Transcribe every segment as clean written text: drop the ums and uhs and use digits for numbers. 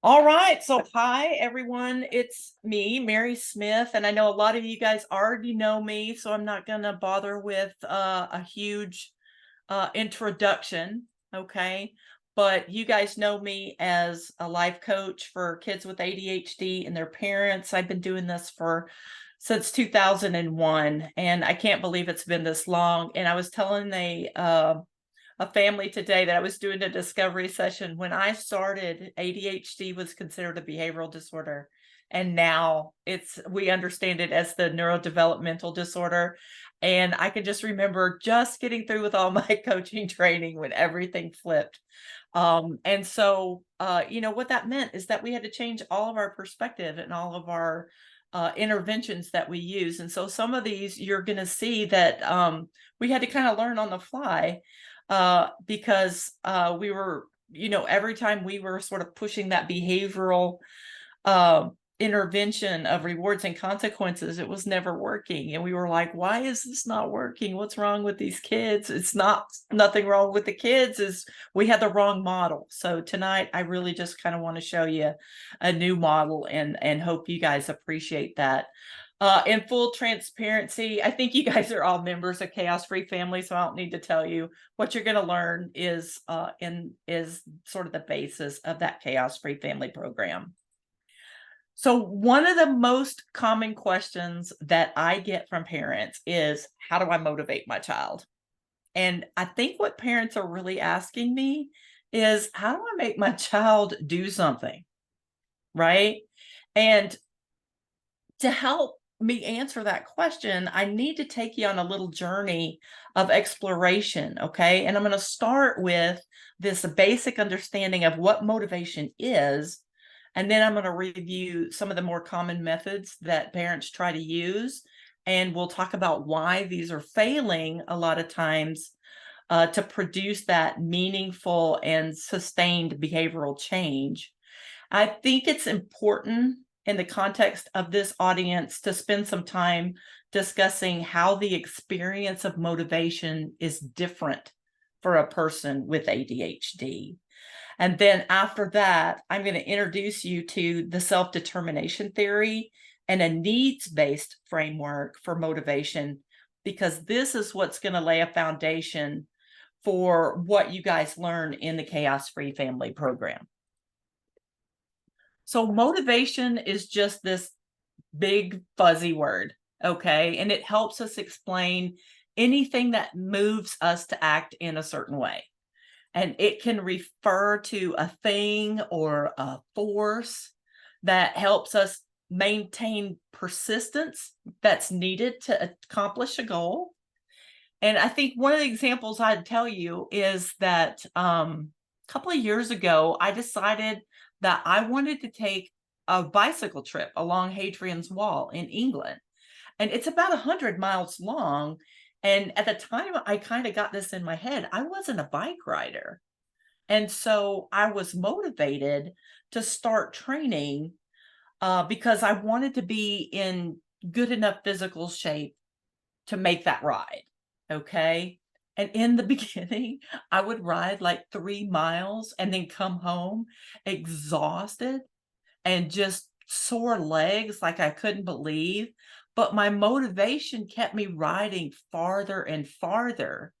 All right. So, hi, everyone. It's me, Mary Smith. And I know a lot of you guys already know me, so I'm not going to bother with a huge introduction. Okay. But you guys know me as a life coach for kids with ADHD and their parents. I've been doing this for since 2001, and I can't believe it's been this long. And I was telling a family today that I was doing a discovery session. When I started, ADHD was considered a behavioral disorder. And now we understand it as the neurodevelopmental disorder. And I can just remember just getting through with all my coaching training when everything flipped. What that meant is that we had to change all of our perspective and all of our interventions that we use. And so some of these you're going to see that we had to kind of learn on the fly because we were, every time we were sort of pushing that behavioral uh, intervention of rewards and consequences, it was never working. And we were like, why is this not working? What's wrong with these kids? It's nothing wrong with the kids, is we had the wrong model. So tonight, I really just kind of want to show you a new model and hope you guys appreciate that. In full transparency, I think you guys are all members of Chaos Free Family, so I don't need to tell you what you're going to learn is sort of the basis of that Chaos Free Family program. So one of the most common questions that I get from parents is, how do I motivate my child? And I think what parents are really asking me is, how do I make my child do something? Right? And to help me answer that question, I need to take you on a little journey of exploration. Okay. And I'm going to start with this basic understanding of what motivation is. And then I'm going to review some of the more common methods that parents try to use. And we'll talk about why these are failing a lot of times to produce that meaningful and sustained behavioral change. I think it's important in the context of this audience to spend some time discussing how the experience of motivation is different for a person with ADHD. And then after that, I'm going to introduce you to the self-determination theory and a needs-based framework for motivation, because this is what's going to lay a foundation for what you guys learn in the Chaos Free Family program. So motivation is just this big fuzzy word, okay? And it helps us explain anything that moves us to act in a certain way. And it can refer to a thing or a force that helps us maintain persistence that's needed to accomplish a goal. And I think one of the examples I'd tell you is that a couple of years ago, I decided that I wanted to take a bicycle trip along Hadrian's Wall in England. And it's about 100 miles long. And at the time I kind of got this in my head, I wasn't a bike rider. And so I was motivated to start training because I wanted to be in good enough physical shape to make that ride. Okay. And in the beginning, I would ride like 3 miles and then come home exhausted and just sore legs like I couldn't believe. But my motivation kept me riding farther and farther.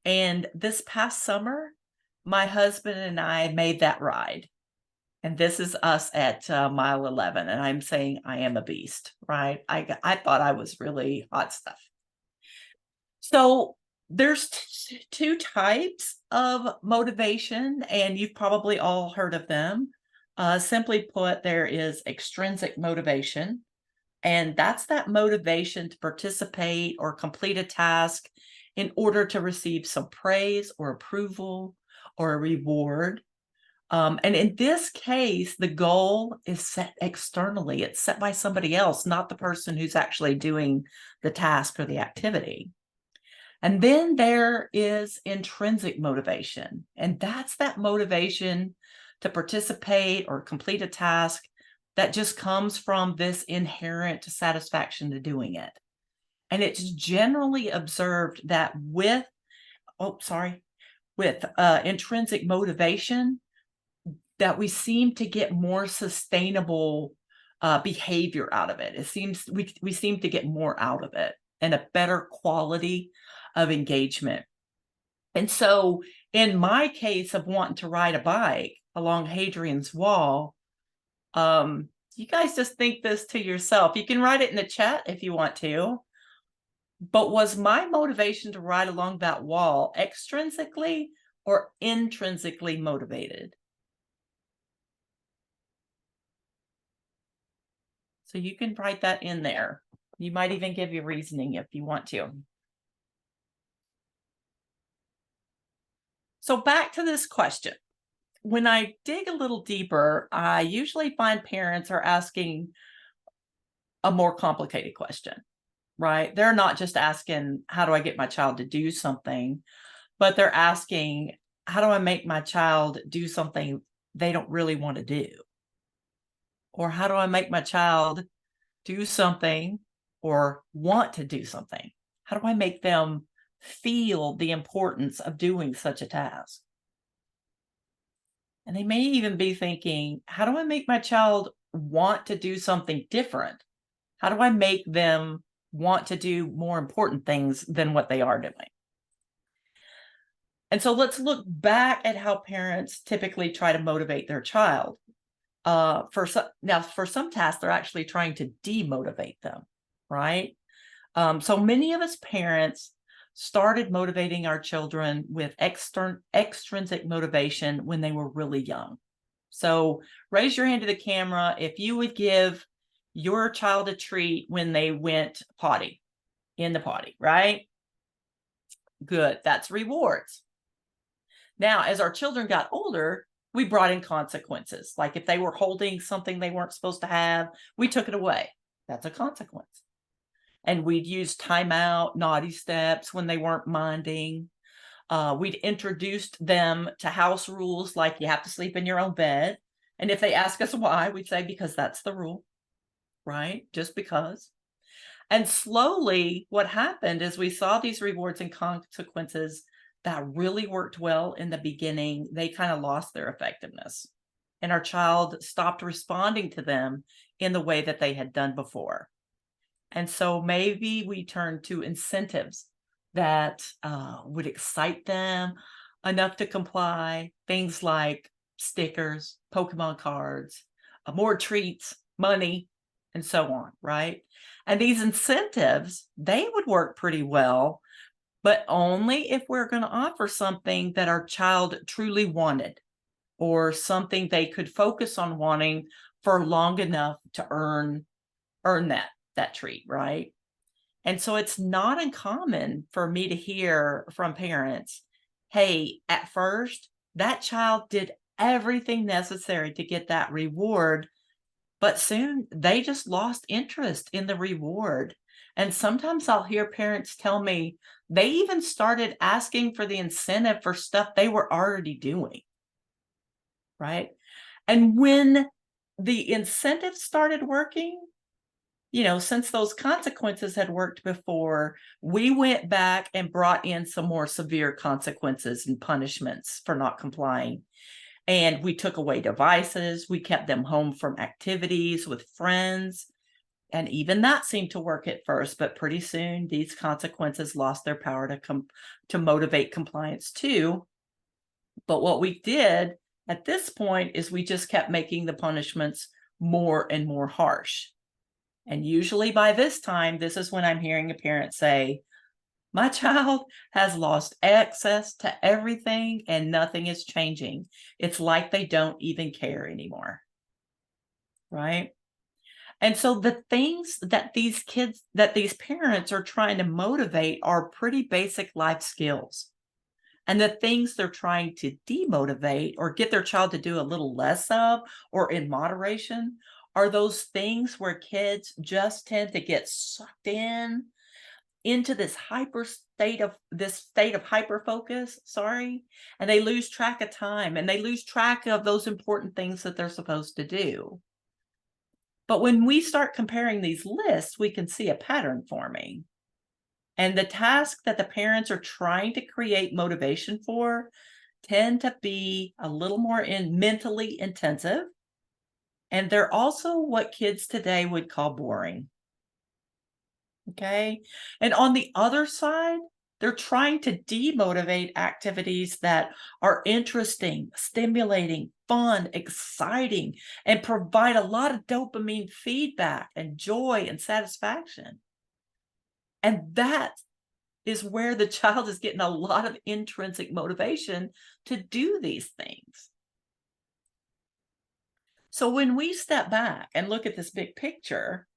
And this past summer, my husband and I made that ride. And this is us at mile 11. And I'm saying I am a beast, right? I thought I was really hot stuff. So there's two types of motivation, and you've probably all heard of them. Simply put, there is extrinsic motivation, and that's that motivation to participate or complete a task in order to receive some praise or approval or a reward. And in this case, the goal is set externally. It's set by somebody else, not the person who's actually doing the task or the activity. And then there is intrinsic motivation, and that's that motivation to participate or complete a task that just comes from this inherent satisfaction to doing it. And it's generally observed that with intrinsic motivation, that we seem to get more sustainable behavior out of it. It seems we seem to get more out of it and a better quality of engagement. And so in my case of wanting to ride a bike along Hadrian's Wall, you guys just think this to yourself. You can write it in the chat if you want to. But was my motivation to ride along that wall extrinsically or intrinsically motivated? So you can write that in there. You might even give your reasoning if you want to. So back to this question. When I dig a little deeper, I usually find parents are asking a more complicated question, right? They're not just asking, how do I get my child to do something? But they're asking, how do I make my child do something they don't really want to do? Or how do I make my child do something or want to do something? How do I make them feel the importance of doing such a task? And they may even be thinking, how do I make my child want to do something different? How do I make them want to do more important things than what they are doing? And so let's look back at how parents typically try to motivate their child. For some tasks, they're actually trying to demotivate them, right? So many of us parents started motivating our children with extrinsic motivation when they were really young. So raise your hand to the camera if you would give your child a treat when they went potty, in the potty, right? Good, that's rewards. Now, as our children got older, we brought in consequences. Like if they were holding something they weren't supposed to have, we took it away. That's a consequence. And we'd use timeout, naughty steps when they weren't minding. We'd introduced them to house rules like you have to sleep in your own bed. And if they ask us why, we'd say, because that's the rule, right? Just because. And slowly what happened is we saw these rewards and consequences that really worked well in the beginning. They kind of lost their effectiveness. And our child stopped responding to them in the way that they had done before. And so maybe we turn to incentives that would excite them enough to comply. Things like stickers, Pokemon cards, more treats, money, and so on, right? And these incentives, they would work pretty well, but only if we're going to offer something that our child truly wanted or something they could focus on wanting for long enough to earn that treat, right? And so it's not uncommon for me to hear from parents, hey, at first, that child did everything necessary to get that reward, but soon they just lost interest in the reward. And sometimes I'll hear parents tell me they even started asking for the incentive for stuff they were already doing, right? And when the incentive started working, since those consequences had worked before, we went back and brought in some more severe consequences and punishments for not complying. And we took away devices. We kept them home from activities with friends. And even that seemed to work at first, but pretty soon these consequences lost their power to motivate compliance too. But what we did at this point is we just kept making the punishments more and more harsh. And usually by this time, this is when I'm hearing a parent say, my child has lost access to everything and nothing is changing. It's like they don't even care anymore, right? And so the things that these parents are trying to motivate are pretty basic life skills. And the things they're trying to demotivate or get their child to do a little less of or in moderation are those things where kids just tend to get sucked into this state of hyper focus, and they lose track of time and they lose track of those important things that they're supposed to do. But when we start comparing these lists, we can see a pattern forming. And the task that the parents are trying to create motivation for tend to be a little more mentally intensive. And they're also what kids today would call boring. Okay. And on the other side, they're trying to demotivate activities that are interesting, stimulating, fun, exciting, and provide a lot of dopamine feedback and joy and satisfaction. And that is where the child is getting a lot of intrinsic motivation to do these things. So when we step back and look at this big picture,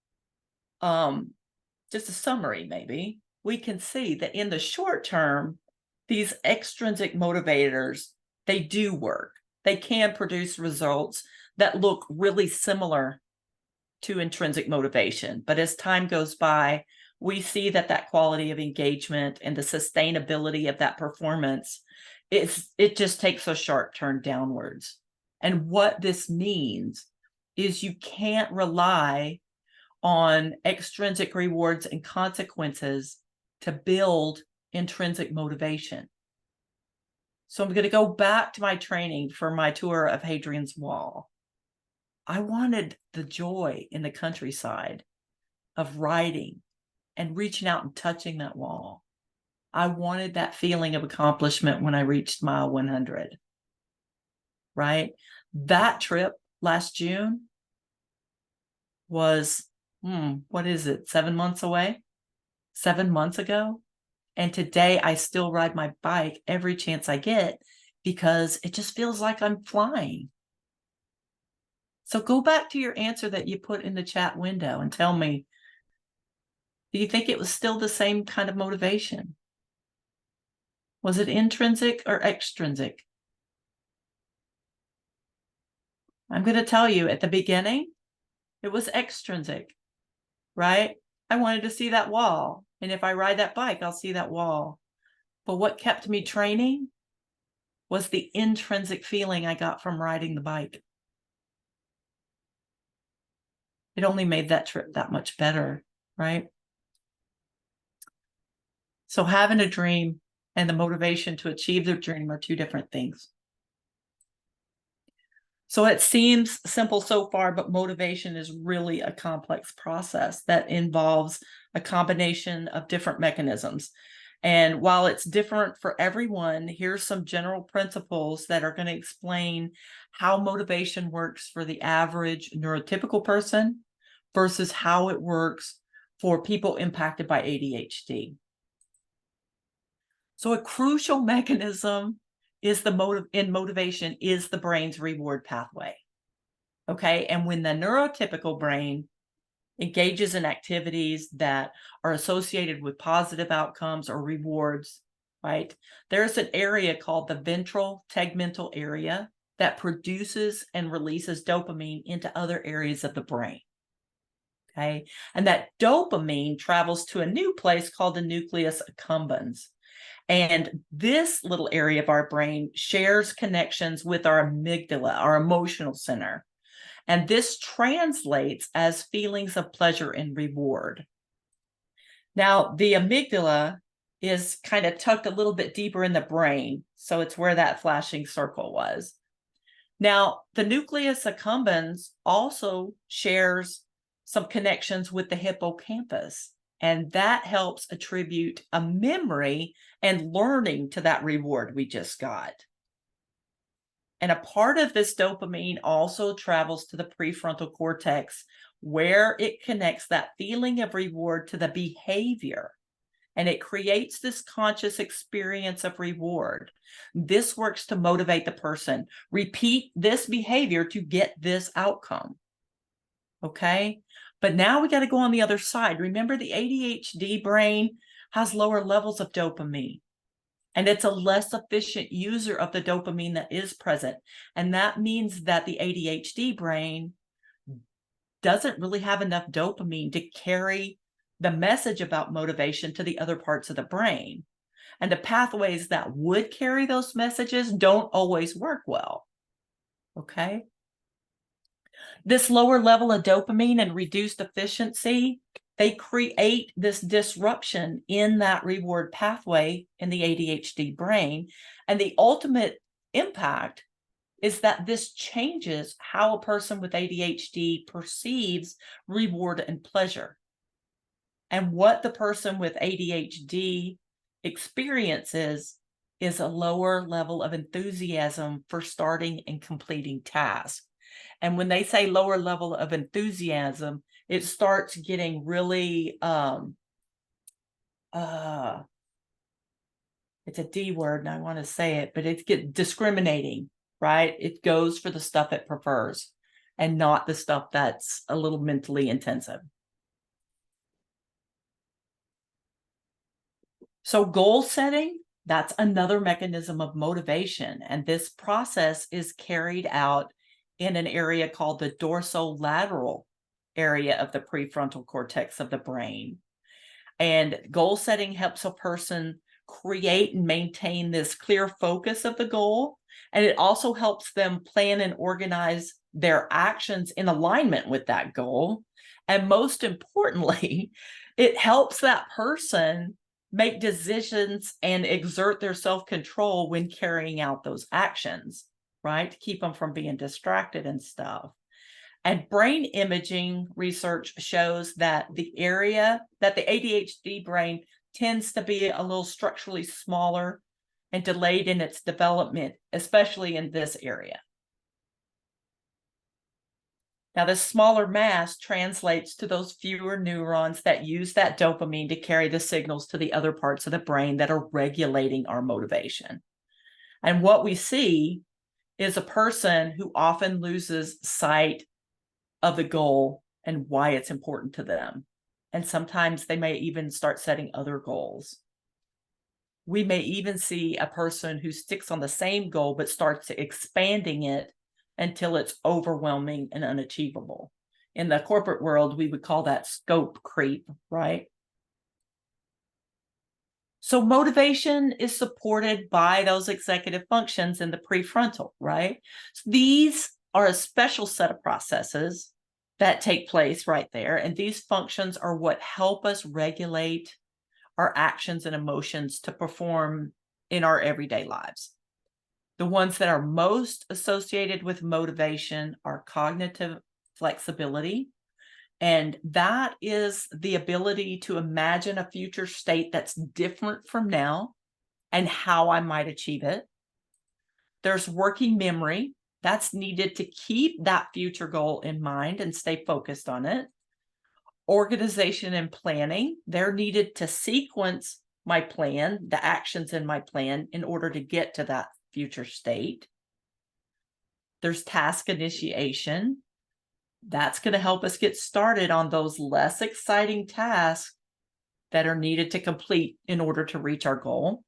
just a summary maybe, we can see that in the short term, these extrinsic motivators, they do work. They can produce results that look really similar to intrinsic motivation. But as time goes by, we see that that quality of engagement and the sustainability of that performance, it just takes a sharp turn downwards. And what this means is you can't rely on extrinsic rewards and consequences to build intrinsic motivation. So I'm going to go back to my training for my tour of Hadrian's Wall. I wanted the joy in the countryside of riding and reaching out and touching that wall. I wanted that feeling of accomplishment when I reached mile 100, right? That trip last June was, what is it, 7 months away? 7 months ago? And today I still ride my bike every chance I get because it just feels like I'm flying. So go back to your answer that you put in the chat window and tell me, do you think it was still the same kind of motivation? Was it intrinsic or extrinsic? I'm going to tell you at the beginning, it was extrinsic, right? I wanted to see that wall. And if I ride that bike, I'll see that wall. But what kept me training was the intrinsic feeling I got from riding the bike. It only made that trip that much better, right? So having a dream and the motivation to achieve their dream are two different things. So it seems simple so far, but motivation is really a complex process that involves a combination of different mechanisms. And while it's different for everyone, here's some general principles that are going to explain how motivation works for the average neurotypical person versus how it works for people impacted by ADHD. So a crucial mechanism is motivation is the brain's reward pathway. Okay. And when the neurotypical brain engages in activities that are associated with positive outcomes or rewards, right, there's an area called the ventral tegmental area that produces and releases dopamine into other areas of the brain. Okay. And that dopamine travels to a new place called the nucleus accumbens. And this little area of our brain shares connections with our amygdala, our emotional center. And this translates as feelings of pleasure and reward. Now, the amygdala is kind of tucked a little bit deeper in the brain. So it's where that flashing circle was. Now, the nucleus accumbens also shares some connections with the hippocampus. And that helps attribute a memory and learning to that reward we just got. And a part of this dopamine also travels to the prefrontal cortex, where it connects that feeling of reward to the behavior. And it creates this conscious experience of reward. This works to motivate the person. Repeat this behavior to get this outcome. Okay? But now we got to go on the other side. Remember, the ADHD brain has lower levels of dopamine, and it's a less efficient user of the dopamine that is present. And that means that the ADHD brain doesn't really have enough dopamine to carry the message about motivation to the other parts of the brain. And the pathways that would carry those messages don't always work well. Okay? This lower level of dopamine and reduced efficiency, they create this disruption in that reward pathway in the ADHD brain. And the ultimate impact is that this changes how a person with ADHD perceives reward and pleasure. And what the person with ADHD experiences is a lower level of enthusiasm for starting and completing tasks. And when they say lower level of enthusiasm, it starts getting really it's a D word and I want to say it, but it's discriminating, right? It goes for the stuff it prefers and not the stuff that's a little mentally intensive. So goal setting, that's another mechanism of motivation. And this process is carried out in an area called the dorsolateral area of the prefrontal cortex of the brain. And goal setting helps a person create and maintain this clear focus of the goal. And it also helps them plan and organize their actions in alignment with that goal. And most importantly, it helps that person make decisions and exert their self-control when carrying out those actions, right? To keep them from being distracted and stuff. And brain imaging research shows that the ADHD brain tends to be a little structurally smaller and delayed in its development, especially in this area. Now, this smaller mass translates to those fewer neurons that use that dopamine to carry the signals to the other parts of the brain that are regulating our motivation. And what we see is a person who often loses sight of the goal and why it's important to them. And sometimes they may even start setting other goals. We may even see a person who sticks on the same goal but starts expanding it until it's overwhelming and unachievable. In the corporate world, we would call that scope creep, right? So motivation is supported by those executive functions in the prefrontal, right? So these are a special set of processes that take place right there. And these functions are what help us regulate our actions and emotions to perform in our everyday lives. The ones that are most associated with motivation are cognitive flexibility. And that is the ability to imagine a future state that's different from now and how I might achieve it. There's working memory. That's needed to keep that future goal in mind and stay focused on it. Organization and planning. They're needed to sequence my plan, the actions in my plan, in order to get to that future state. There's task initiation. That's going to help us get started on those less exciting tasks that are needed to complete in order to reach our goal.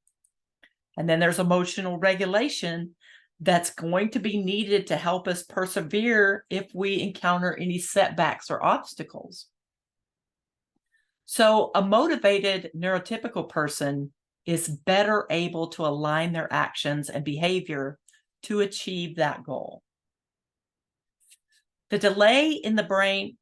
And then there's emotional regulation that's going to be needed to help us persevere if we encounter any setbacks or obstacles. So a motivated neurotypical person is better able to align their actions and behavior to achieve that goal. The delay in the brain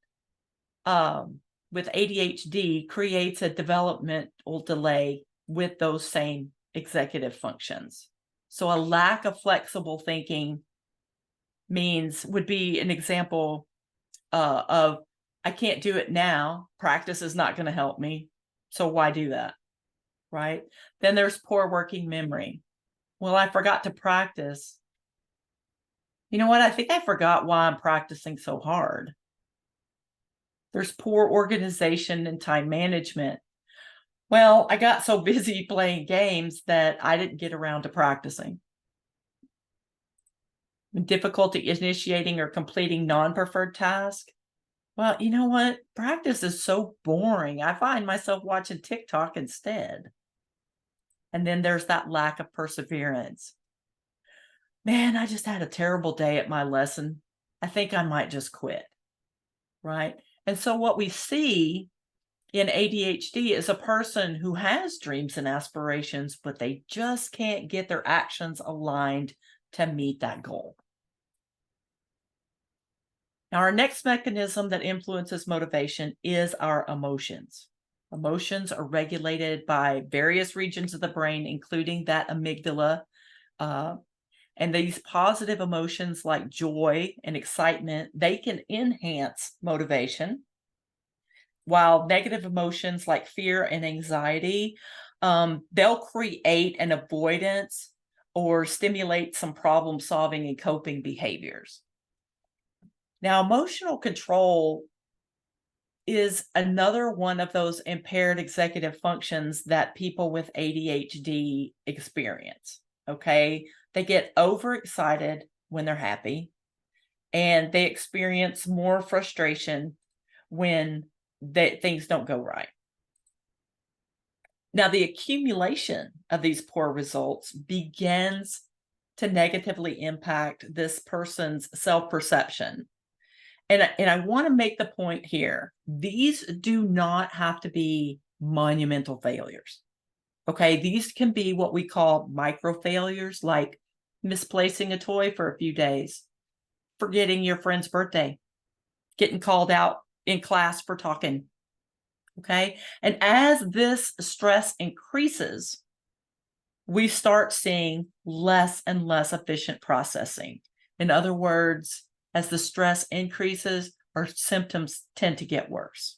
with ADHD creates a developmental delay with those same executive functions. So a lack of flexible thinking would be an example of, I can't do it now. Practice is not going to help me. So why do that? Right? Then there's poor working memory. Well, I forgot to practice. You know what? I think I forgot why I'm practicing so hard. There's poor organization and time management. Well, I got so busy playing games that I didn't get around to practicing. Difficulty initiating or completing non-preferred tasks. Well, you know what? Practice is so boring. I find myself watching TikTok instead. And then there's that lack of perseverance. Man, I just had a terrible day at my lesson. I think I might just quit. Right? And so what we see in ADHD is a person who has dreams and aspirations, but they just can't get their actions aligned to meet that goal. Now, our next mechanism that influences motivation is our emotions. Emotions are regulated by various regions of the brain, including that amygdala. And these positive emotions like joy and excitement, they can enhance motivation, while negative emotions like fear and anxiety, they'll create an avoidance or stimulate some problem solving and coping behaviors. Now, emotional control is another one of those impaired executive functions that people with ADHD experience. Okay. They get overexcited when they're happy, and they experience more frustration when things don't go right. Now, the accumulation of these poor results begins to negatively impact this person's self perception. And I want to make the point here, these do not have to be monumental failures. Okay. These can be what we call micro failures, like misplacing a toy for a few days, forgetting your friend's birthday, getting called out in class for talking. Okay. And as this stress increases, we start seeing less and less efficient processing. In other words, as the stress increases, our symptoms tend to get worse.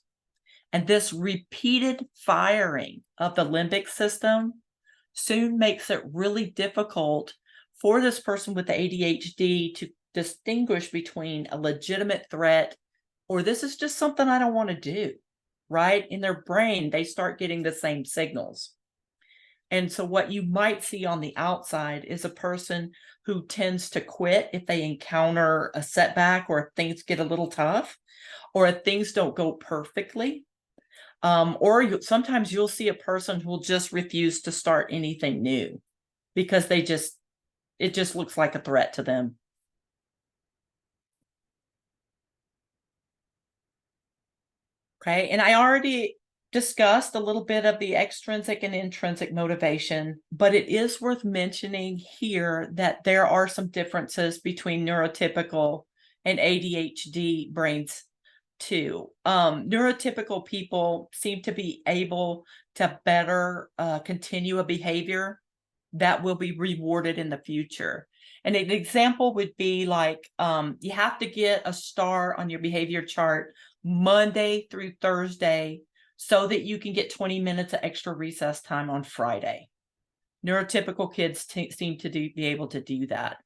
And this repeated firing of the limbic system soon makes it really difficult for this person with the ADHD to distinguish between a legitimate threat or this is just something I don't want to do, right? In their brain, they start getting the same signals. And so what you might see on the outside is a person who tends to quit if they encounter a setback or if things get a little tough or if things don't go perfectly. Sometimes you'll see a person who will just refuse to start anything new because it just looks like a threat to them. Okay, and I already discussed a little bit of the extrinsic and intrinsic motivation, but it is worth mentioning here that there are some differences between neurotypical and ADHD brains too. Neurotypical people seem to be able to better continue a behavior that will be rewarded in the future. And an example would be like you have to get a star on your behavior chart Monday through Thursday so that you can get 20 minutes of extra recess time on Friday. Neurotypical kids seem to be able to do that.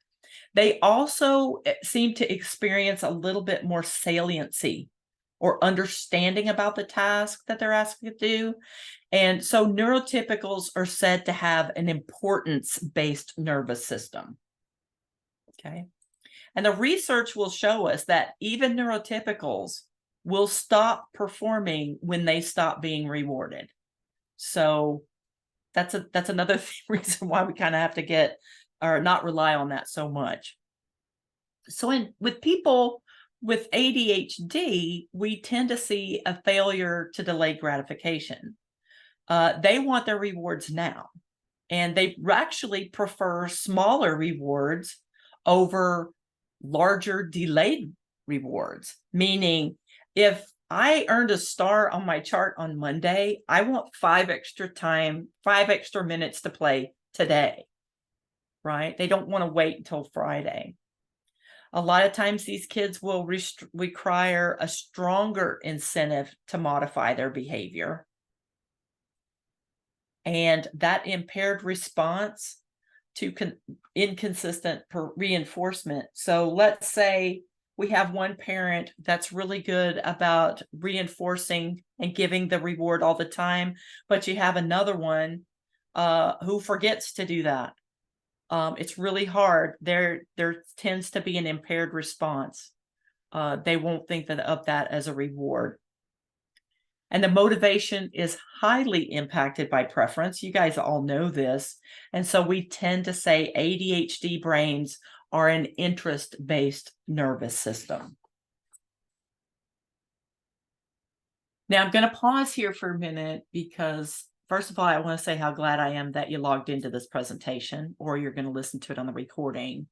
They also seem to experience a little bit more saliency or understanding about the task that they're asked to do. And so neurotypicals are said to have an importance-based nervous system. Okay. And the research will show us that even neurotypicals will stop performing when they stop being rewarded. So that's another reason why we kind of have to get or not rely on that so much. So with people with ADHD, we tend to see a failure to delay gratification. They want their rewards now, and they actually prefer smaller rewards over larger delayed rewards, meaning if I earned a star on my chart on Monday, I want 5 extra minutes to play today, right? They don't want to wait until Friday. A lot of times these kids will require a stronger incentive to modify their behavior. And that impaired response to inconsistent reinforcement. So let's say we have one parent that's really good about reinforcing and giving the reward all the time, but you have another one who forgets to do that. It's really hard. There tends to be an impaired response. They won't think of that as a reward. And the motivation is highly impacted by preference. You guys all know this. And so we tend to say ADHD brains are an interest-based nervous system. Now I'm going to pause here for a minute because first of all, I want to say how glad I am that you logged into this presentation or you're going to listen to it on the recording.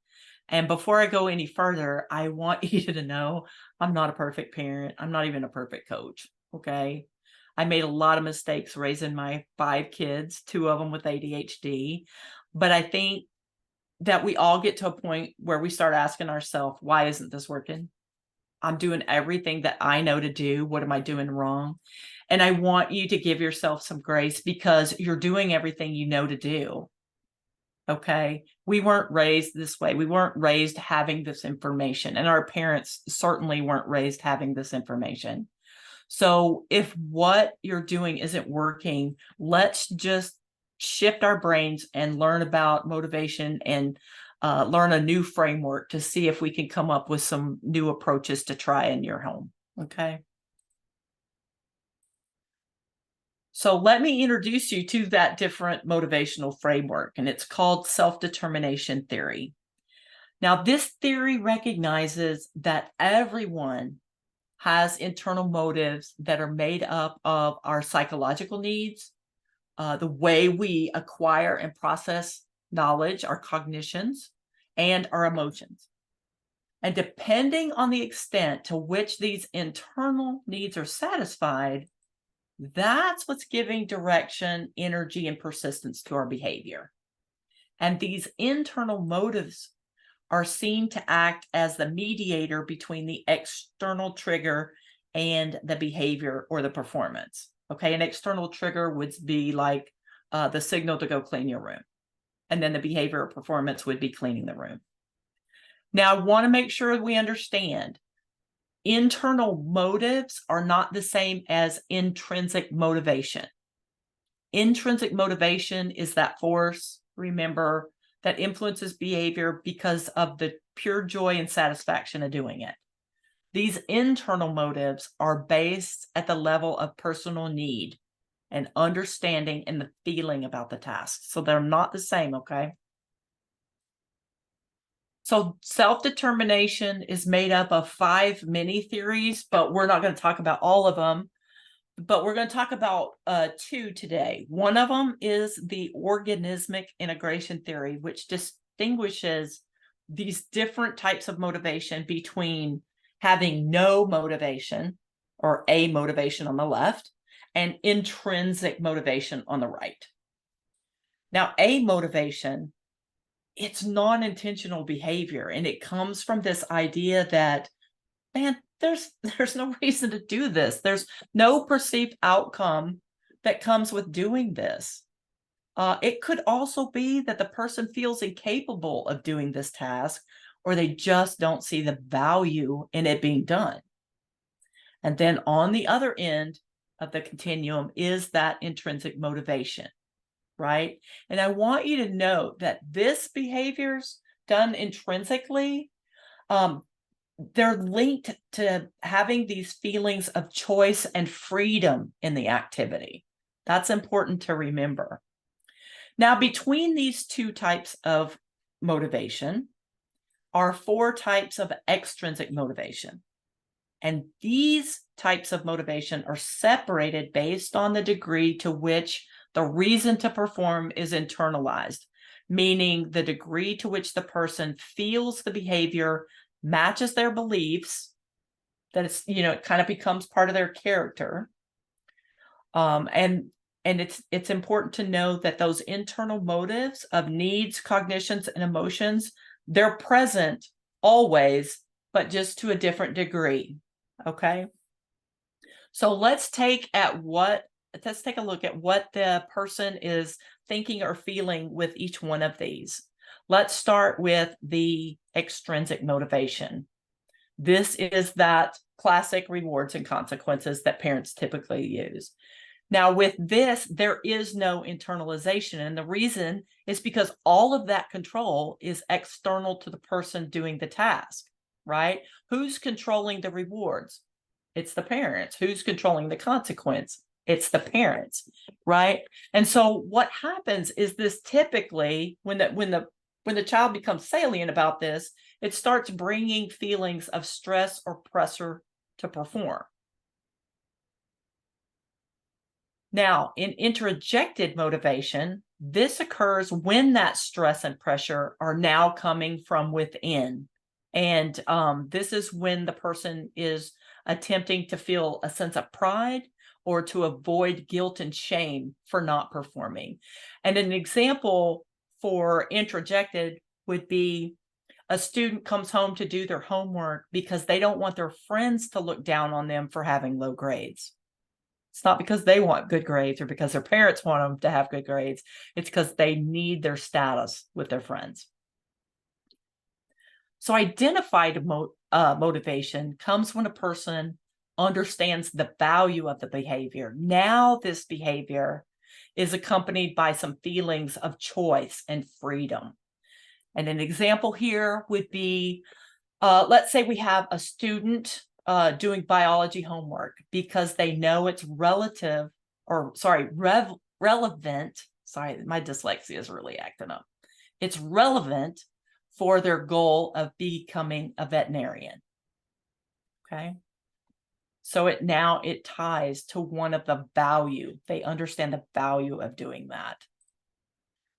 And before I go any further, I want you to know I'm not a perfect parent. I'm not even a perfect coach. Okay. I made a lot of mistakes raising my 5 kids, 2 of them with ADHD. But I think that we all get to a point where we start asking ourselves, why isn't this working? I'm doing everything that I know to do. What am I doing wrong? And I want you to give yourself some grace because you're doing everything you know to do. Okay. We weren't raised this way. We weren't raised having this information, and our parents certainly weren't raised having this information. So if what you're doing isn't working, let's just shift our brains and learn about motivation and learn a new framework to see if we can come up with some new approaches to try in your home. Okay. So let me introduce you to that different motivational framework, and it's called self-determination theory. Now, this theory recognizes that everyone has internal motives that are made up of our psychological needs, the way we acquire and process knowledge, our cognitions, and our emotions. And depending on the extent to which these internal needs are satisfied, that's what's giving direction, energy, and persistence to our behavior. And these internal motives are seen to act as the mediator between the external trigger and the behavior or the performance. Okay, an external trigger would be like the signal to go clean your room. And then the behavior or performance would be cleaning the room. Now, I want to make sure we understand internal motives are not the same as intrinsic motivation. Intrinsic motivation is that force, remember, that influences behavior because of the pure joy and satisfaction of doing it. These internal motives are based at the level of personal need and understanding and the feeling about the task. So they're not the same, okay? So self-determination is made up of 5 mini theories, but we're not going to talk about all of them. But we're going to talk about 2 today. One of them is the organismic integration theory, which distinguishes these different types of motivation between having no motivation or a motivation on the left and intrinsic motivation on the right. Now, a motivation, it's non-intentional behavior, and it comes from this idea that, man, there's no reason to do this. There's no perceived outcome that comes with doing this. It could also be that the person feels incapable of doing this task, or they just don't see the value in it being done. And then on the other end of the continuum is that intrinsic motivation, right? And I want you to note that this behavior's done intrinsically. They're linked to having these feelings of choice and freedom in the activity. That's important to remember. Now, between these 2 types of motivation are 4 types of extrinsic motivation. And these types of motivation are separated based on the degree to which the reason to perform is internalized, meaning the degree to which the person feels the behavior matches their beliefs, that it's, it kind of becomes part of their character. And it's important to know that those internal motives of needs, cognitions, and emotions, they're present always, but just to a different degree. Okay. So let's take a look at what the person is thinking or feeling with each one of these. Let's start with the extrinsic motivation. This is that classic rewards and consequences that parents typically use. Now, with this, there is no internalization. And the reason is because all of that control is external to the person doing the task, right? Who's controlling the rewards? It's the parents. Who's controlling the consequence? It's the parents, right? And so what happens is this typically, when the child becomes salient about this, it starts bringing feelings of stress or pressure to perform. Now, in introjected motivation, this occurs when that stress and pressure are now coming from within. And this is when the person is attempting to feel a sense of pride or to avoid guilt and shame for not performing. And an example for introjected would be a student comes home to do their homework because they don't want their friends to look down on them for having low grades. It's not because they want good grades or because their parents want them to have good grades. It's because they need their status with their friends. So identified motivation comes when a person understands the value of the behavior. Now this behavior is accompanied by some feelings of choice and freedom. And an example here would be, let's say we have a student doing biology homework because they know it's relevant. Sorry, my dyslexia is really acting up. It's relevant for their goal of becoming a veterinarian. Okay. So it ties to one of the value. They understand the value of doing that.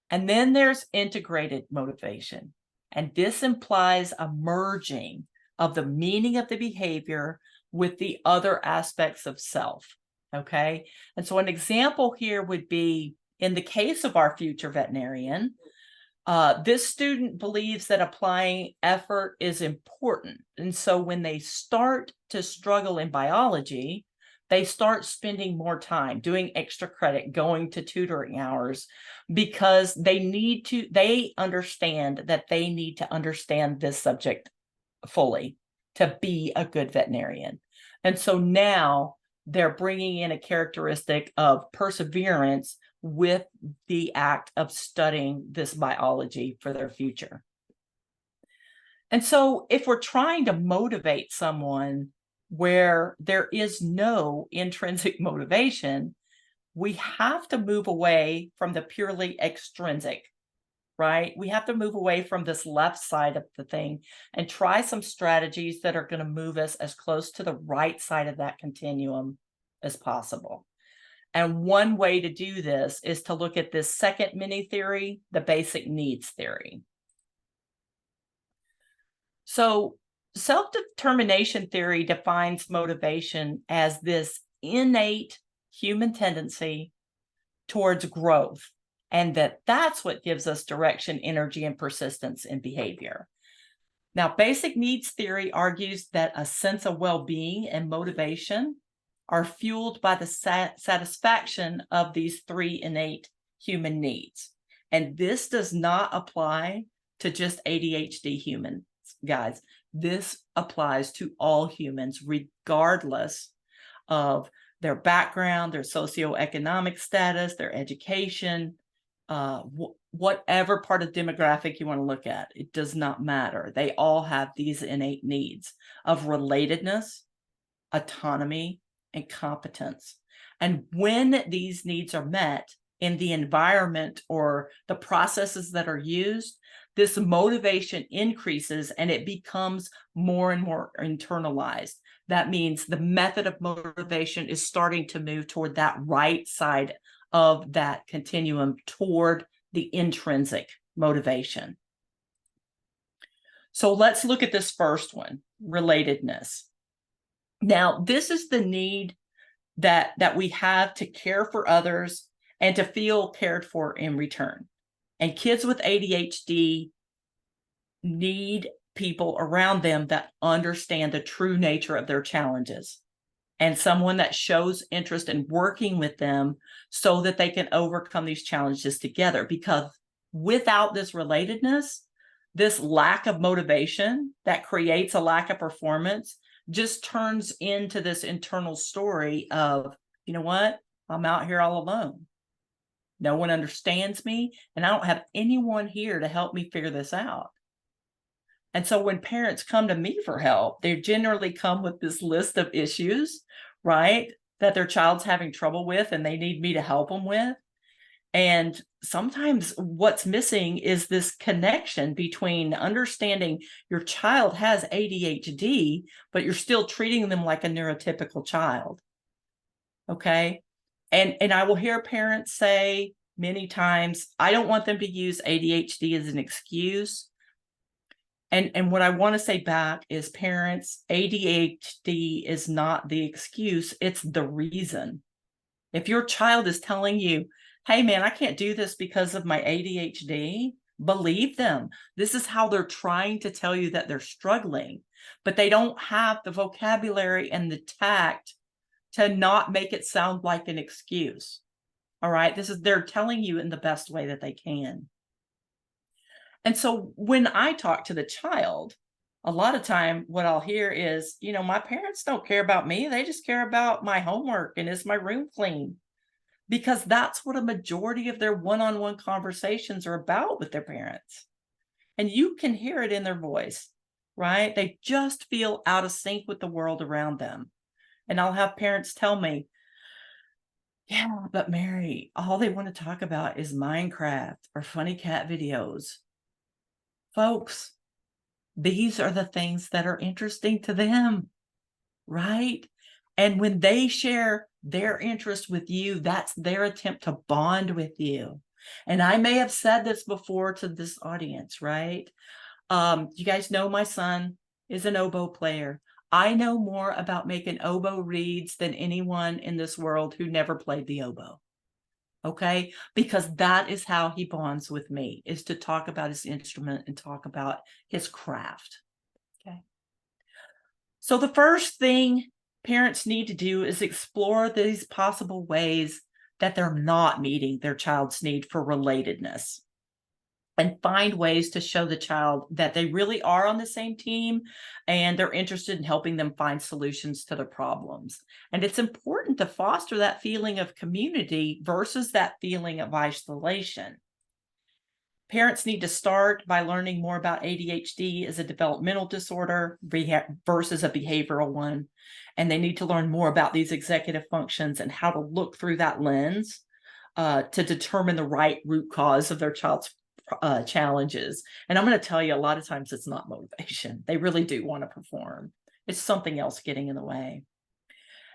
And then there's integrated motivation. And this implies a merging of the meaning of the behavior with the other aspects of self. Okay. And so an example here would be, in the case of our future veterinarian, this student believes that applying effort is important. And so when they start to struggle in biology, they start spending more time doing extra credit, going to tutoring hours, because they understand that they need to understand this subject fully to be a good veterinarian. And so now they're bringing in a characteristic of perseverance with the act of studying this biology for their future. And so if we're trying to motivate someone where there is no intrinsic motivation, we have to move away from the purely extrinsic, right? We have to move away from this left side of the thing and try some strategies that are going to move us as close to the right side of that continuum as possible. And one way to do this is to look at this second mini theory, the basic needs theory. So self-determination theory defines motivation as this innate human tendency towards growth, and that's what gives us direction, energy, and persistence in behavior. Now, basic needs theory argues that a sense of well-being and motivation are fueled by the satisfaction of these three innate human needs. And this does not apply to just ADHD humans, guys. This applies to all humans, regardless of their background, their socioeconomic status, their education, whatever part of demographic you want to look at. It does not matter. They all have these innate needs of relatedness, autonomy, and competence. And when these needs are met in the environment or the processes that are used, this motivation increases and it becomes more and more internalized. That means the method of motivation is starting to move toward that right side of that continuum, toward the intrinsic motivation. So let's look at this first one, relatedness. Now, this is the need that we have to care for others and to feel cared for in return. And kids with ADHD need people around them that understand the true nature of their challenges, and someone that shows interest in working with them so that they can overcome these challenges together. Because without this relatedness, this lack of motivation that creates a lack of performance just turns into this internal story of, you know what, I'm out here all alone. No one understands me, and I don't have anyone here to help me figure this out. And so when parents come to me for help, they generally come with this list of issues, right, that their child's having trouble with and they need me to help them with. And sometimes what's missing is this connection between understanding your child has ADHD, but you're still treating them like a neurotypical child. Okay. And I will hear parents say many times, I don't want them to use ADHD as an excuse. And what I want to say back is, parents, ADHD is not the excuse, it's the reason. If your child is telling you, hey man, I can't do this because of my ADHD, Believe them. This is how they're trying to tell you that they're struggling, but they don't have the vocabulary and the tact to not make it sound like an excuse. All right. They're telling you in the best way that they can. And so when I talk to the child, a lot of time what I'll hear is, my parents don't care about me. They just care about my homework and is my room clean? Because that's what a majority of their one-on-one conversations are about with their parents. And you can hear it in their voice, right? They just feel out of sync with the world around them. And I'll have parents tell me, yeah, but Mary, all they want to talk about is Minecraft or funny cat videos. Folks, these are the things that are interesting to them, right? And when they share their interest with you, that's their attempt to bond with you. And I may have said this before to this audience, right? You guys know my son is an oboe player. I know more about making oboe reeds than anyone in this world who never played the oboe. Okay? Because that is how he bonds with me, is to talk about his instrument and talk about his craft. Okay. So the first thing parents need to do is explore these possible ways that they're not meeting their child's need for relatedness, and find ways to show the child that they really are on the same team and they're interested in helping them find solutions to their problems. And it's important to foster that feeling of community versus that feeling of isolation. Parents need to start by learning more about ADHD as a developmental disorder versus a behavioral one. And they need to learn more about these executive functions and how to look through that lens to determine the right root cause of their child's challenges. And I'm going to tell you, a lot of times it's not motivation. They really do want to perform. It's something else getting in the way.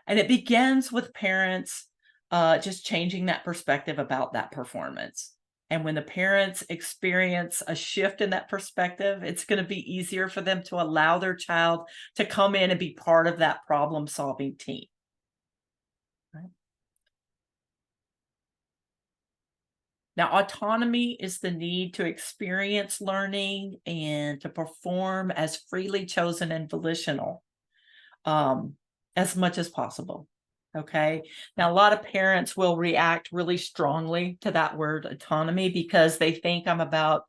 And it begins with parents just changing that perspective about that performance. And when the parents experience a shift in that perspective, it's going to be easier for them to allow their child to come in and be part of that problem-solving team. Right? Now, autonomy is the need to experience learning and to perform as freely chosen and volitional as much as possible. Okay. Now, a lot of parents will react really strongly to that word autonomy because they think I'm about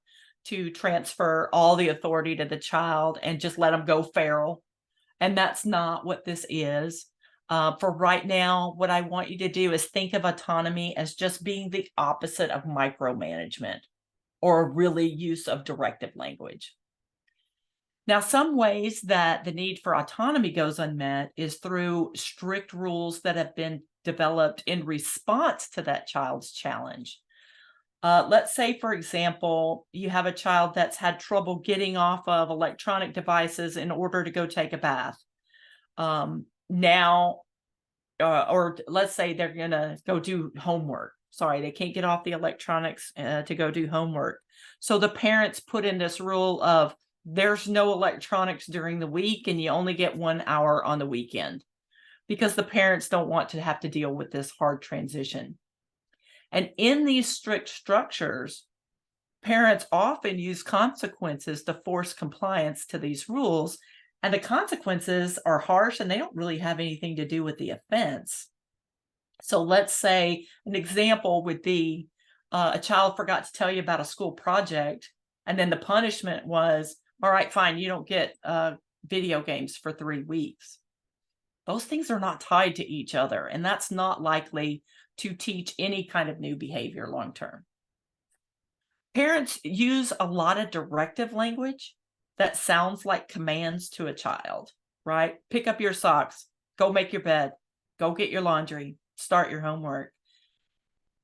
to transfer all the authority to the child and just let them go feral. And that's not what this is. For right now, what I want you to do is think of autonomy as just being the opposite of micromanagement or really use of directive language. Now, some ways that the need for autonomy goes unmet is through strict rules that have been developed in response to that child's challenge. Let's say, for example, you have a child that's had trouble getting off of electronic devices in order to go take a bath. Or let's say they're going to go do homework. Sorry, they can't get off the electronics to go do homework. So the parents put in this rule of there's no electronics during the week and you only get 1 hour on the weekend because the parents don't want to have to deal with this hard transition. And in these strict structures, parents often use consequences to force compliance to these rules. And the consequences are harsh and they don't really have anything to do with the offense. So let's say an example would be a child forgot to tell you about a school project. And then the punishment was, all right, fine, you don't get video games for 3 weeks. Those things are not tied to each other. And that's not likely to teach any kind of new behavior long term. Parents use a lot of directive language that sounds like commands to a child, right? Pick up your socks, go make your bed, go get your laundry, start your homework,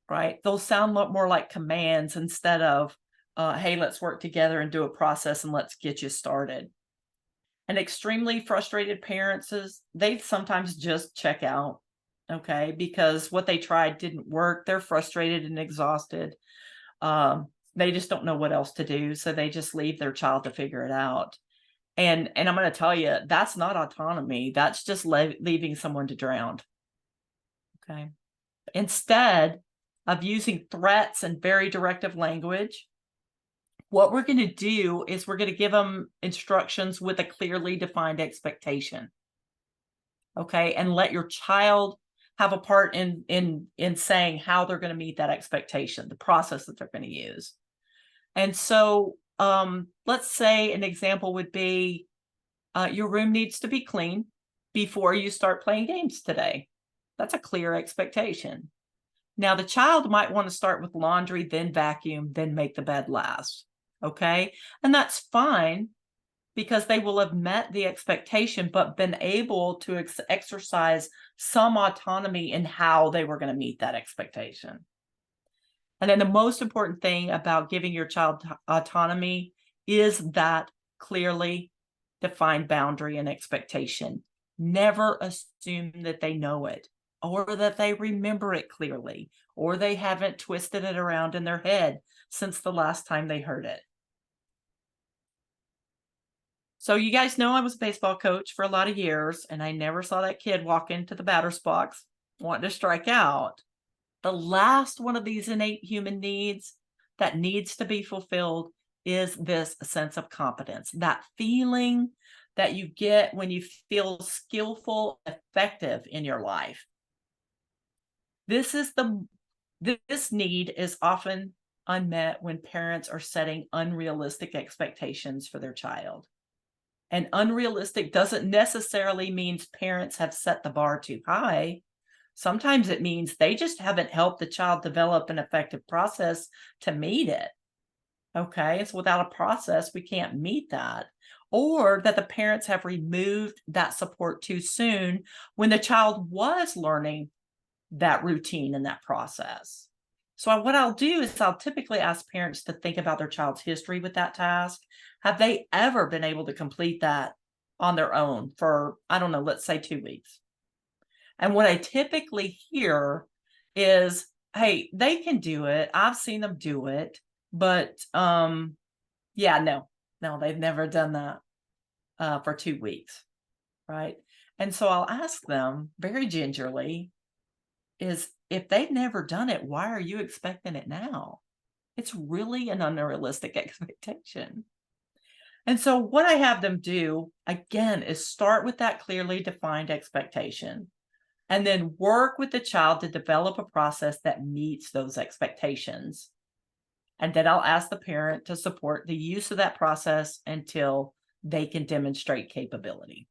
right? Those sound more like commands instead of, hey, let's work together and do a process and let's get you started. And extremely frustrated parents, they sometimes just check out, okay? Because what they tried didn't work. They're frustrated and exhausted. They just don't know what else to do. So they just leave their child to figure it out. And I'm going to tell you, that's not autonomy. That's just leaving someone to drown. Okay. Instead of using threats and very directive language, What we're going to do is we're going to give them instructions with a clearly defined expectation. Okay, and let your child have a part in saying how they're going to meet that expectation, the process that they're going to use. And so let's say an example would be your room needs to be clean before you start playing games today. That's a clear expectation. Now, the child might want to start with laundry, then vacuum, then make the bed last. Okay, and that's fine because they will have met the expectation, but been able to exercise some autonomy in how they were going to meet that expectation. And then the most important thing about giving your child autonomy is that clearly defined boundary and expectation. Never assume that they know it or that they remember it clearly or they haven't twisted it around in their head since the last time they heard it. So you guys know I was a baseball coach for a lot of years, and I never saw that kid walk into the batter's box wanting to strike out. The last one of these innate human needs that needs to be fulfilled is this sense of competence, that feeling that you get when you feel skillful, effective in your life. This need is often unmet when parents are setting unrealistic expectations for their child. And unrealistic doesn't necessarily mean parents have set the bar too high. Sometimes it means they just haven't helped the child develop an effective process to meet it. Okay, so without a process, we can't meet that. Or that the parents have removed that support too soon when the child was learning that routine and that process. So what I'll do is I'll typically ask parents to think about their child's history with that task. Have they ever been able to complete that on their own for, I don't know, let's say 2 weeks? And what I typically hear is, hey, they can do it. I've seen them do it. But yeah, no, they've never done that for 2 weeks. Right. And so I'll ask them very gingerly, is if they've never done it, why are you expecting it now? It's really an unrealistic expectation. And so what I have them do, again, is start with that clearly defined expectation and then work with the child to develop a process that meets those expectations. And then I'll ask the parent to support the use of that process until they can demonstrate capability.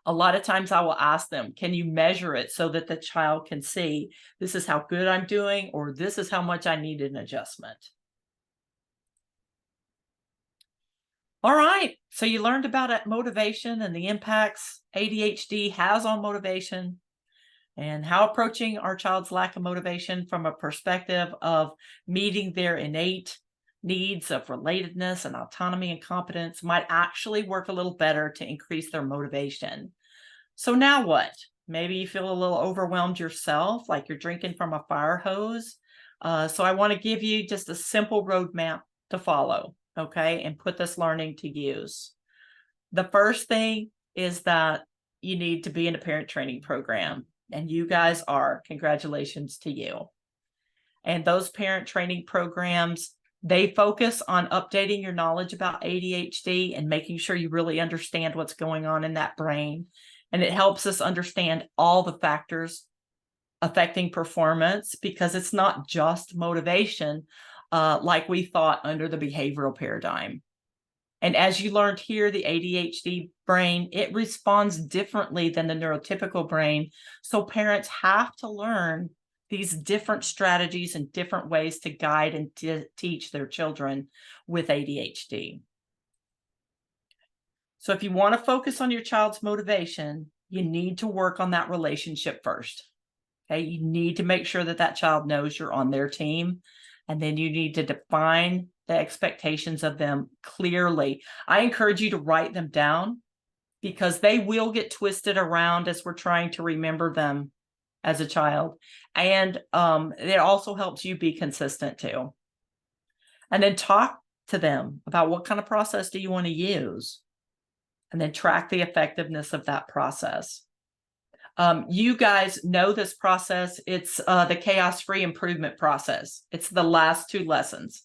A lot of times I will ask them, can you measure it so that the child can see this is how good I'm doing, or this is how much I need an adjustment? All right, so you learned about motivation and the impacts ADHD has on motivation and how approaching our child's lack of motivation from a perspective of meeting their innate needs of relatedness and autonomy and competence might actually work a little better to increase their motivation. So now what? Maybe you feel a little overwhelmed yourself, like you're drinking from a fire hose. So I want to give you just a simple roadmap to follow, okay, and put this learning to use. The first thing is that you need to be in a parent training program, and you guys are. Congratulations to you. And those parent training programs, they focus on updating your knowledge about ADHD and making sure you really understand what's going on in that brain. And it helps us understand all the factors affecting performance, because it's not just motivation like we thought under the behavioral paradigm. And as you learned here, the ADHD brain, it responds differently than the neurotypical brain. So parents have to learn these different strategies and different ways to guide and teach their children with ADHD. So if you want to focus on your child's motivation, you need to work on that relationship first. Okay, you need to make sure that that child knows you're on their team, and then you need to define the expectations of them clearly. I encourage you to write them down because they will get twisted around as we're trying to remember them as a child. And it also helps you be consistent too. And then talk to them about what kind of process do you want to use, and then track the effectiveness of that process. You guys know this process. It's the chaos-free improvement process. It's the last 2 lessons,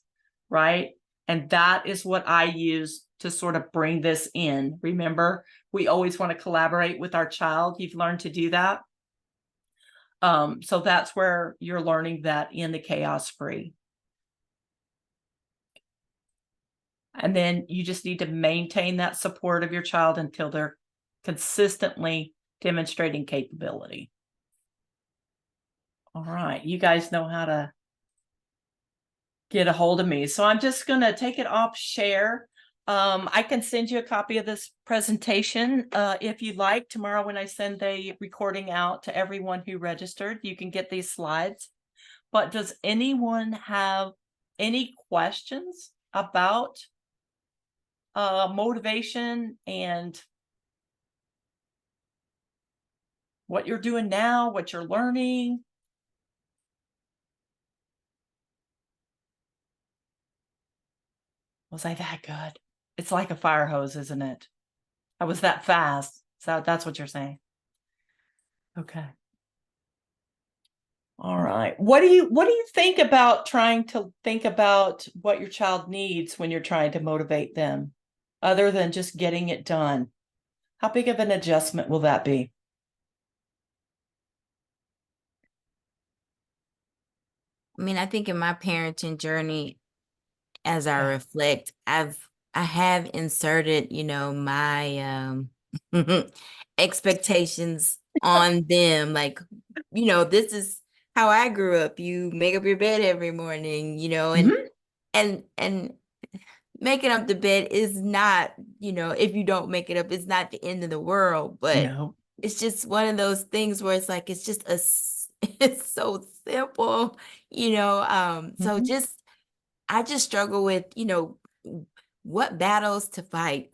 right? And that is what I use to sort of bring this in. Remember, we always want to collaborate with our child. You've learned to do that. So that's where you're learning that in the chaos-free. And then you just need to maintain that support of your child until they're consistently demonstrating capability. All right, you guys know how to get a hold of me. So I'm just going to take it off share. I can send you a copy of this presentation if you'd like. Tomorrow when I send the recording out to everyone who registered, you can get these slides. But does anyone have any questions about motivation and what you're doing now, what you're learning? Was I that good? It's like a fire hose, isn't it? I was that fast. So that's what you're saying. Okay. All right. What do you think about trying to think about what your child needs when you're trying to motivate them, other than just getting it done? How big of an adjustment will that be? I mean, I think in my parenting journey, as I Yeah. reflect, I have inserted, my expectations on them. Like, this is how I grew up. You make up your bed every morning, Mhm. and making up the bed is not, if you don't make it up, it's not the end of the world, but No. it's just one of those things where it's like, it's just it's so simple, so Mhm. just I just struggle with, what battles to fight.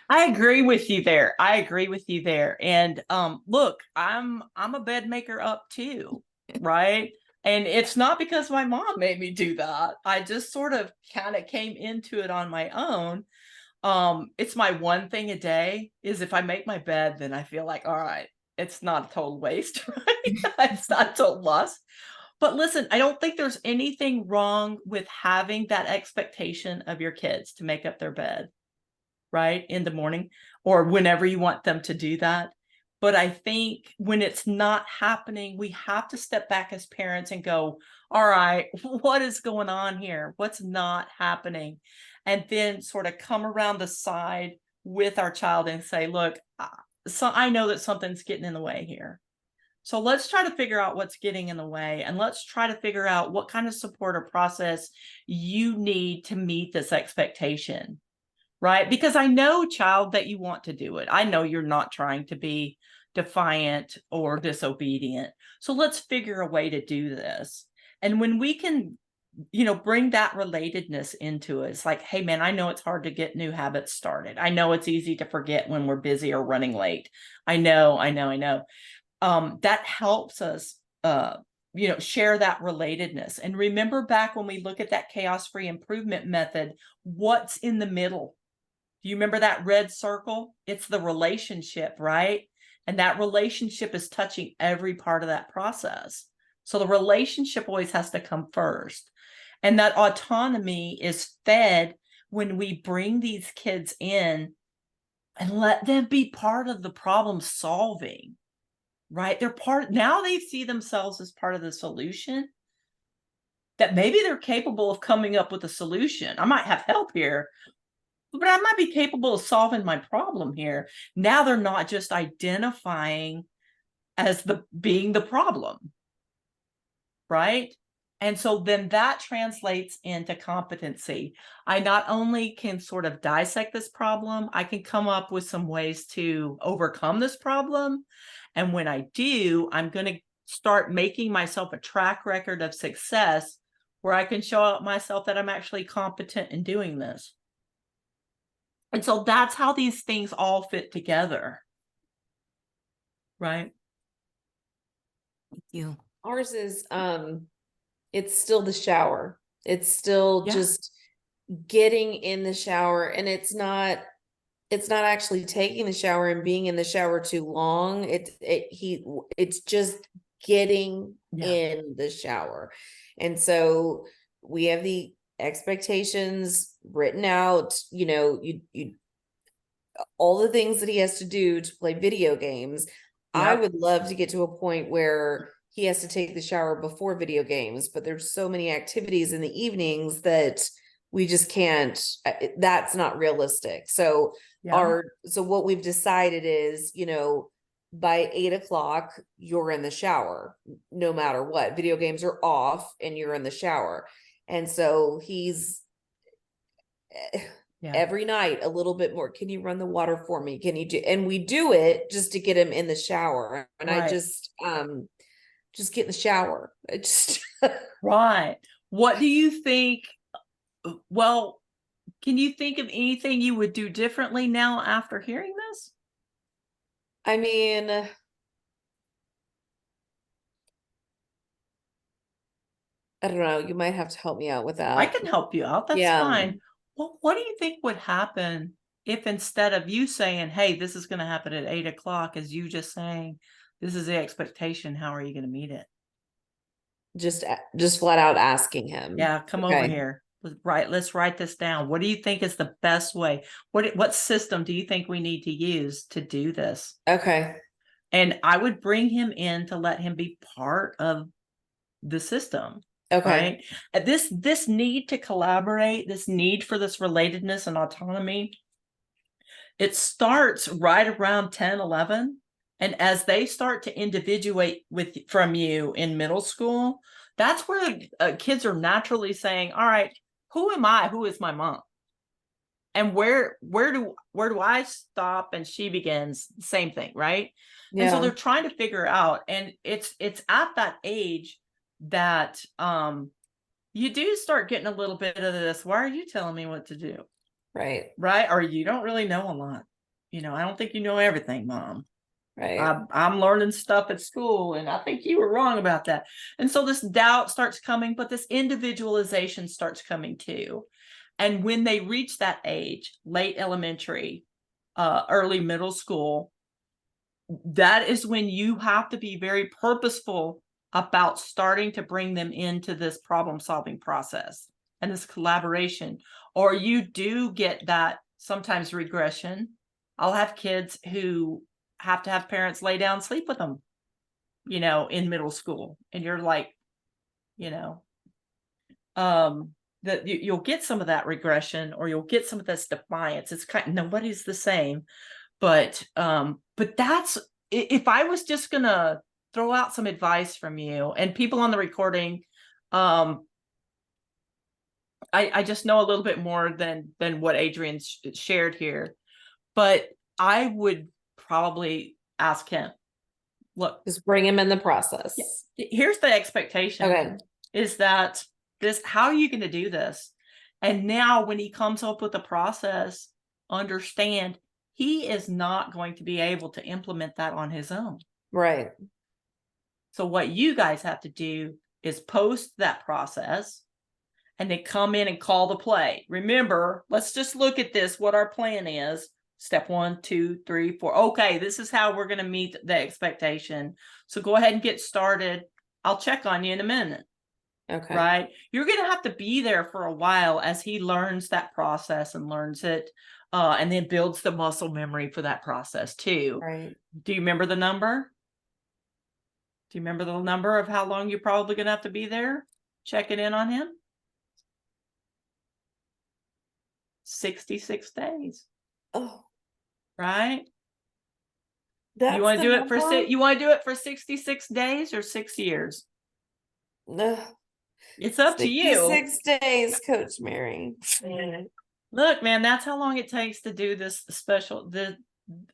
I agree with you there. I agree with you there. And look, I'm a bed maker up too, right? And it's not because my mom made me do that. I just sort of kind of came into it on my own. It's my one thing a day is if I make my bed, then I feel like, all right, it's not a total waste, right? It's not a total loss. But listen, I don't think there's anything wrong with having that expectation of your kids to make up their bed, right, in the morning or whenever you want them to do that. But I think when it's not happening, we have to step back as parents and go, all right, what is going on here? What's not happening? And then sort of come around the side with our child and say, look, so I know that something's getting in the way here. So let's try to figure out what's getting in the way, and let's try to figure out what kind of support or process you need to meet this expectation, right? Because I know, child, that you want to do it. I know you're not trying to be defiant or disobedient. So let's figure a way to do this. And when we can, bring that relatedness into it, it's like, hey, man, I know it's hard to get new habits started. I know it's easy to forget when we're busy or running late. I know, I know, I know. That helps us, share that relatedness. And remember back when we look at that chaos-free improvement method, what's in the middle? Do you remember that red circle? It's the relationship, right? And that relationship is touching every part of that process. So the relationship always has to come first. And that autonomy is fed when we bring these kids in and let them be part of the problem solving, right? They're part, now they see themselves as part of the solution, that maybe they're capable of coming up with a solution. I might have help here, but I might be capable of solving my problem here. Now they're not just identifying as the being the problem, right? And so then that translates into competency. I not only can sort of dissect this problem, I can come up with some ways to overcome this problem. And when I do, I'm going to start making myself a track record of success where I can show out myself that I'm actually competent in doing this. And so that's how these things all fit together, right? Thank you. Ours is it's still the shower. It's still Yeah. just getting in the shower, and it's not actually taking the shower and being in the shower too long. It's just getting Yeah. in the shower. And so we have the expectations written out, you all the things that he has to do to play video games. I Yep. would love to get to a point where he has to take the shower before video games, but there's so many activities in the evenings that we just can't, that's not realistic. So Yeah. what we've decided is, by 8 o'clock, you're in the shower, no matter what. Video games are off and you're in the shower. And so he's Yeah. every night a little bit more. Can you run the water for me? Can you do, and we do it just to get him in the shower. And I Right. just get in the shower. I just Right. What do you think? Well, can you think of anything you would do differently now after hearing this? I mean, I don't know. You might have to help me out with that. I can help you out. That's Yeah. fine. Well, what do you think would happen if instead of you saying, hey, this is going to happen at 8 o'clock, as you just saying, this is the expectation, how are you going to meet it? Just flat out asking him. Yeah, come over here. Let's write this down. What do you think is the best way? What system do you think we need to use to do this? Okay. And I would bring him in to let him be part of the system. Okay. Right? This need to collaborate, this need for this relatedness and autonomy, it starts right around 10, 11. And as they start to individuate from you in middle school, that's where kids are naturally saying, all right, who am I? Who is my mom? And where do I stop and she begins? Same thing, right? Yeah. And so they're trying to figure out, and it's at that age that you do start getting a little bit of this. Why are you telling me what to do? Right. Right? Or you don't really know a lot. I don't think you know everything, Mom. Right. I'm learning stuff at school, and I think you were wrong about that. And so this doubt starts coming, but this individualization starts coming too. And when they reach that age, late elementary, early middle school, that is when you have to be very purposeful about starting to bring them into this problem-solving process and this collaboration, or you do get that sometimes regression. I'll have kids who have to have parents lay down, sleep with them, in middle school. And you're like, that you'll get some of that regression, or you'll get some of this defiance. It's nobody's the same, but that's, if I was just gonna throw out some advice from you and people on the recording, I just know a little bit more than what Adrian shared here, but I would probably ask him, look, Just bring him in the process. Here's the expectation. Okay. Is that how are you going to do this? And now when he comes up with a process, understand he is not going to be able to implement that on his own. Right. So what you guys have to do is post that process and then come in and call the play. Remember, let's just look at this, what our plan is. Step 1, 2, 3, 4. Okay, this is how we're going to meet the expectation. So go ahead and get started. I'll check on you in a minute. Okay. Right? You're going to have to be there for a while as he learns that process and learns it, and then builds the muscle memory for that process too. Right. Do you remember the number? Do you remember the number of how long you're probably going to have to be there checking in on him? 66 days. Oh, right? that's You want to do it for number? you want to do it for 66 days or 6 years? No. It's up to you. 66 days, Coach Mary. Look, man, that's how long it takes to do this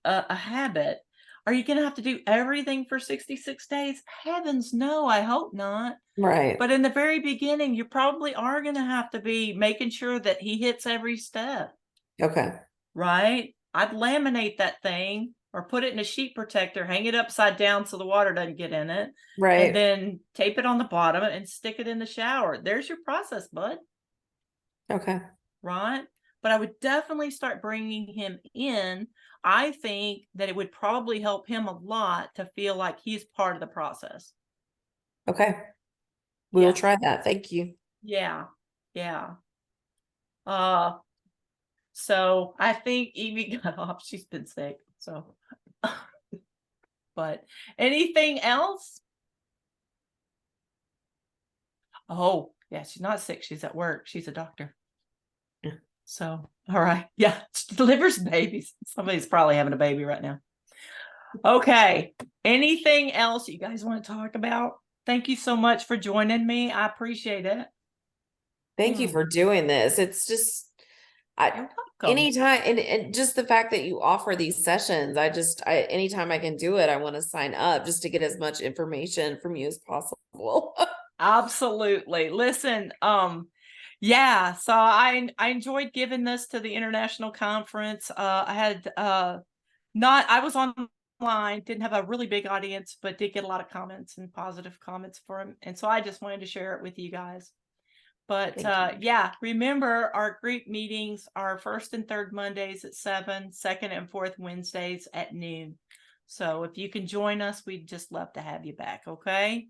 a habit. Are you going to have to do everything for 66 days? Heavens no, I hope not. Right. But in the very beginning, you probably are going to have to be making sure that he hits every step. Okay. Right? I'd laminate that thing or put it in a sheet protector, hang it upside down so the water doesn't get in it. Right. And then tape it on the bottom and stick it in the shower. There's your process, bud. Okay. Right? but I would definitely start bringing him in. I think that it would probably help him a lot to feel like he's part of the process. Okay. We will Yeah. try that. Thank you. Yeah. Yeah. So I think Evie got off. She's been sick. So, but anything else? Oh, yeah, she's not sick. She's at work. She's a doctor. Yeah. So, all right. Yeah, she delivers babies. Somebody's probably having a baby right now. Okay. Anything else you guys want to talk about? Thank you so much for joining me. I appreciate it. Thank you Yeah. for doing this. It's just, You're I, welcome. anytime, and just the fact that you offer these sessions, anytime I can do it, I want to sign up just to get as much information from you as possible. Absolutely. Listen, yeah, so I enjoyed giving this to the international conference. I had I was online, didn't have a really big audience, but did get a lot of comments and positive comments for him. And so I just wanted to share it with you guys. But yeah, remember our group meetings are first and third Mondays at 7, second and fourth Wednesdays at noon. So if you can join us, we'd just love to have you back. Okay.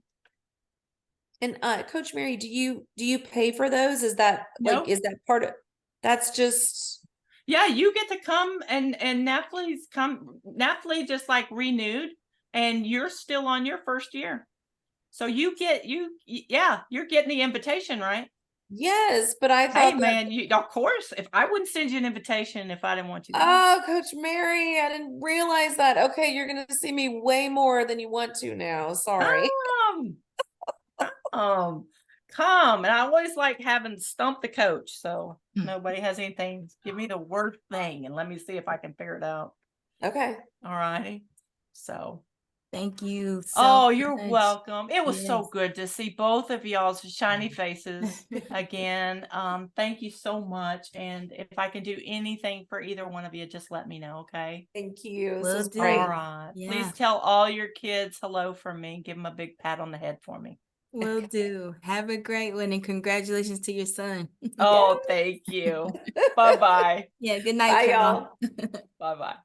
And Coach Mary, do you pay for those? Is that No. is that part of, that's just, Yeah, you get to come and Naphtali just like renewed, and you're still on your first year. So you're getting the invitation, right? yes, but I Hey thought that, man, of course, if I wouldn't send you an invitation if I didn't want you to. oh, Coach Mary, I didn't realize that. Okay, you're gonna see me way more than you want to now. Sorry. Come. And I always like having stump the coach. So nobody has anything. Give me the word thing and let me see if I can figure it out. Okay. All righty. So Thank you oh, so you're much. welcome. It was so Yes. good to see both of y'all's shiny faces again. Thank you so much. And if I can do anything for either one of you, just let me know, okay? Thank you. This Will was do. great. All right. Yeah. Please tell all your kids hello from me. Give them a big pat on the head for me. Will do. Have a great one and congratulations to your son. Oh, thank you. Bye-bye. Yeah, good night, Bye, y'all. y'all. Bye-bye.